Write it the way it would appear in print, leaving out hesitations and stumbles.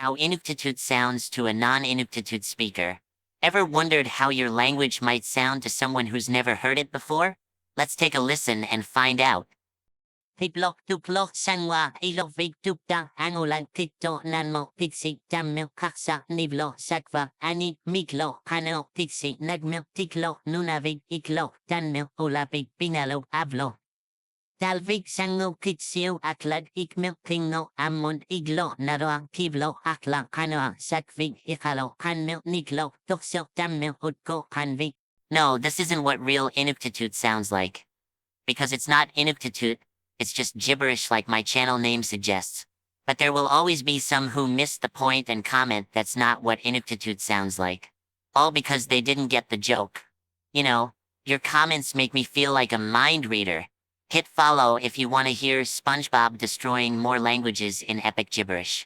how Inuktitut sounds to a non-Inuktitut speaker. Ever wondered how your language might sound to someone who's never heard it before? Let's take a listen and find out. Tiplok tuplok sanwa ilok vig tupta angulan tito nanmo pixi dammil kaksa niblo sakva ani miklo kano pixi nagmil tiklo nunavig iklo danmil olapig pinalo avlo. Dalvig sango kitsio aklag ikmil pingno amund iglo naroang kiblo aklang kanoang sakvig ikalo kanmil niklo tuksil dammil utko kanvig. No, this isn't what real Inuktitut sounds like. Because it's not Inuktitut, it's just gibberish like my channel name suggests. But there will always be some who miss the point and comment that's not what Inuktitut sounds like. All because they didn't get the joke. You know, your comments make me feel like a mind reader. Hit follow if you want to hear Spongebob destroying more languages in epic gibberish.